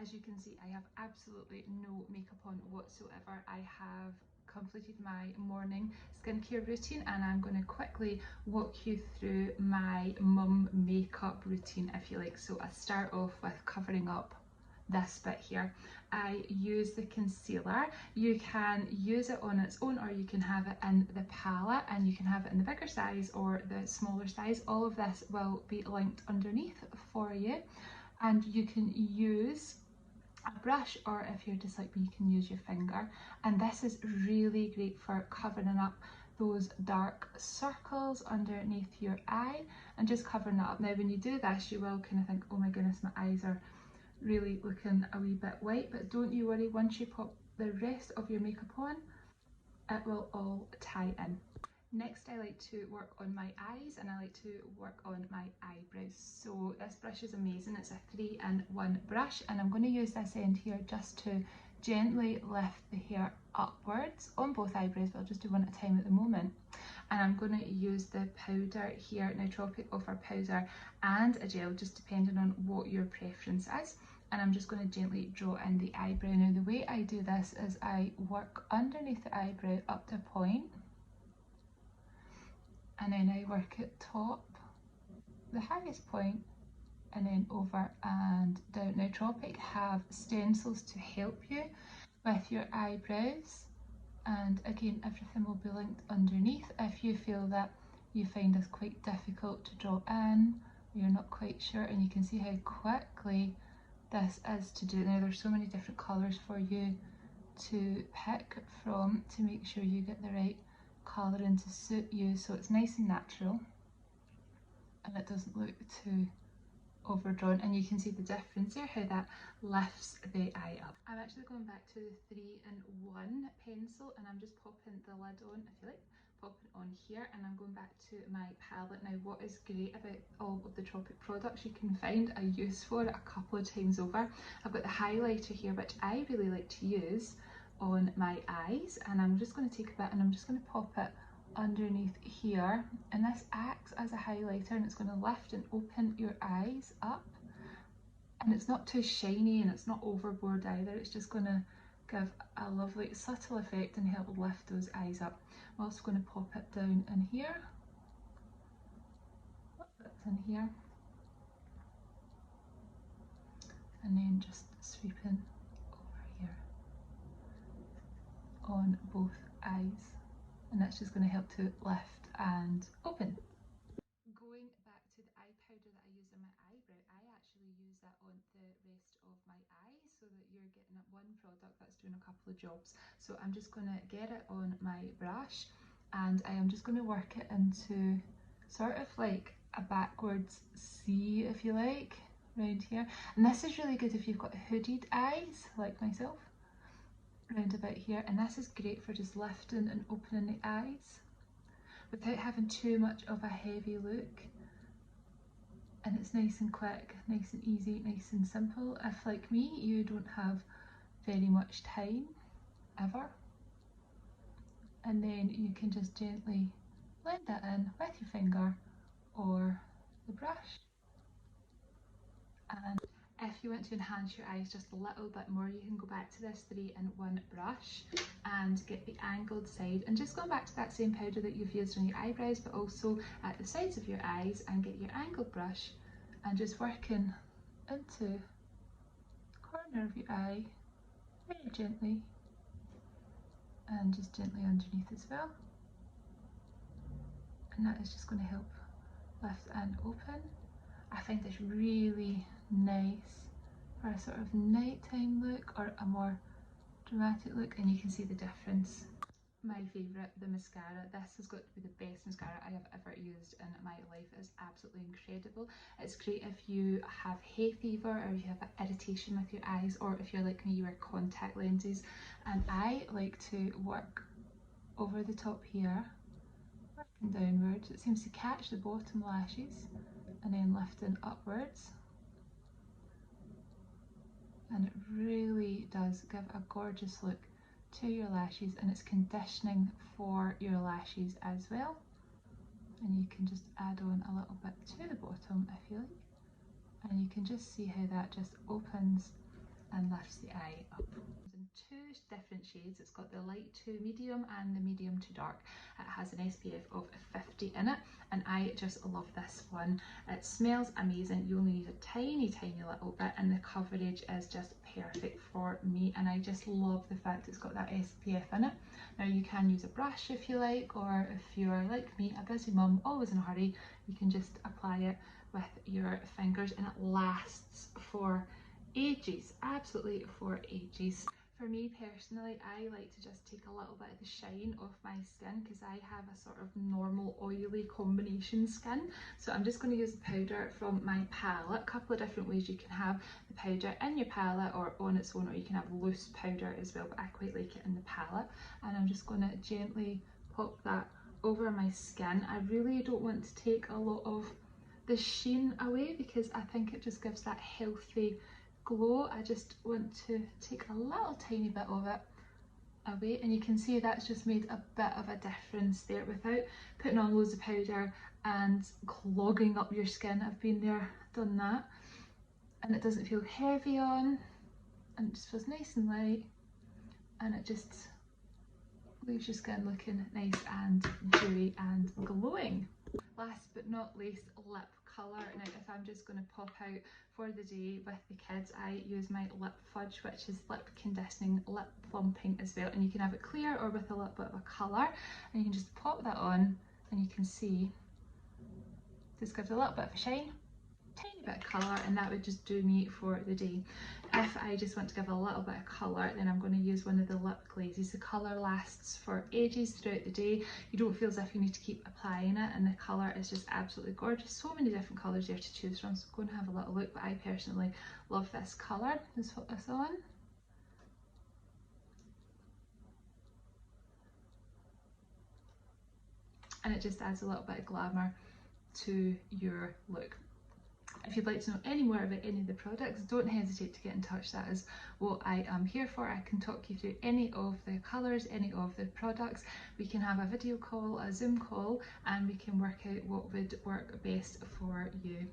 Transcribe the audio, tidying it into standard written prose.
As you can see, I have absolutely no makeup on whatsoever. I have completed my morning skincare routine, and I'm going to quickly walk you through my mum makeup routine, if you like. So I start off with covering up this bit here. I use the concealer. You can use it on its own, or you can have it in the palette, and you can have it in the bigger size or the smaller size. All of this will be linked underneath for you, and you can use a brush, or if you're just like me, you can use your finger. And this is really great for covering up those dark circles underneath your eye and just covering that up. Now when you do this, you will kind of think, oh my goodness, my eyes are really looking a wee bit white, but don't you worry, once you pop the rest of your makeup on, it will all tie in. Next, I like to work on my eyes, and I like to work on my eyebrows. So this brush is amazing. It's a 3-in-1 brush, and I'm going to use this end here just to gently lift the hair upwards on both eyebrows, but I'll just do one at a time at the moment. And I'm going to use the powder here. Now Tropic offer powder and a gel, just depending on what your preference is. And I'm just going to gently draw in the eyebrow. Now the way I do this is I work underneath the eyebrow up to a point, and then I work at top, the highest point, and then over and down. Now Tropic have stencils to help you with your eyebrows, and again everything will be linked underneath if you feel that you find this quite difficult to draw in, or you're not quite sure. And you can see how quickly this is to do. Now there's so many different colours for you to pick from to make sure you get the right colouring to suit you, so it's nice and natural and it doesn't look too overdrawn. And you can see the difference here, how that lifts the eye up. I'm actually going back to the 3-in-1 pencil, and I'm just popping the lid on, if you like, popping on here, and I'm going back to my palette. Now what is great about all of the Tropic products, you can find a use for it a couple of times over. I've got the highlighter here, which I really like to use on my eyes, and I'm just going to take a bit and I'm just going to pop it underneath here, and this acts as a highlighter, and it's going to lift and open your eyes up, and it's not too shiny and it's not overboard either. It's just going to give a lovely subtle effect and help lift those eyes up. I'm also going to pop it down in here, that's in here, and then just sweeping over here on both eyes, and that's just going to help to lift and open. Going back to the eye powder that I use on my eyebrow, I actually use that on the rest of my eyes, so that you're getting one product that's doing a couple of jobs. So I'm just going to get it on my brush, and I am just going to work it into sort of like a backwards C, if you like, around here. And this is really good if you've got hooded eyes like myself, round about here, and this is great for just lifting and opening the eyes without having too much of a heavy look. And it's nice and quick, nice and easy, nice and simple. If, like me, you don't have very much time ever, and then you can just gently blend that in with your finger or the brush. And if you want to enhance your eyes just a little bit more, you can go back to this 3-in-1 brush and get the angled side, and just go back to that same powder that you've used on your eyebrows, but also at the sides of your eyes, and get your angled brush and just working into the corner of your eye very gently, and just gently underneath as well. And that is just going to help lift and open. I find this really nice for a sort of nighttime look or a more dramatic look, and you can see the difference. My favourite, the mascara. This has got to be the best mascara I have ever used in my life. It's absolutely incredible. It's great if you have hay fever, or if you have irritation with your eyes, or if you're like me, you wear contact lenses. And I like to work over the top here, working downwards. It seems to catch the bottom lashes, and then lifting upwards. And it really does give a gorgeous look to your lashes, and it's conditioning for your lashes as well. And you can just add on a little bit to the bottom if you like, and you can just see how that just opens and lifts the eye up. In two different shades. It's got the light to medium and the medium to dark. It has an SPF of 50 in it, and I just love this one. It smells amazing. You only need a tiny little bit, and the coverage is just perfect for me, and I just love the fact it's got that SPF in it. Now you can use a brush if you like, or if you're like me, a busy mum, always in a hurry, you can just apply it with your fingers, and it lasts for ages, absolutely for ages. For me personally, I like to just take a little bit of the shine off my skin because I have a sort of normal oily combination skin. So I'm just going to use the powder from my palette. A couple of different ways you can have the powder in your palette or on its own, or you can have loose powder as well, but I quite like it in the palette. And I'm just going to gently pop that over my skin. I really don't want to take a lot of the sheen away because I think it just gives that healthy glow. I just want to take a little tiny bit of it away, and you can see that's just made a bit of a difference there without putting on loads of powder and clogging up your skin. I've been there, done that, and it doesn't feel heavy on, and it just feels nice and light, and it just leaves your skin looking nice and dewy and glowing. Last but not least, lip colour. Now if I'm just going to pop out for the day with the kids, I use my lip Fudge, which is lip conditioning, lip plumping as well, and you can have it clear or with a little bit of a colour, and you can just pop that on and you can see this gives a little bit of a shine, tiny bit of colour, and that would just do me for the day. If I just want to give a little bit of colour, then I'm going to use one of the lip glazes. The colour lasts for ages throughout the day. You don't feel as if you need to keep applying it, and the colour is just absolutely gorgeous. So many different colours there to choose from, so go and have a little look, but I personally love this colour. Let's put this on. And it just adds a little bit of glamour to your look. If you'd like to know any more about any of the products, don't hesitate to get in touch. That is what I am here for. I can talk you through any of the colours, any of the products. We can have a video call, a Zoom call, and we can work out what would work best for you.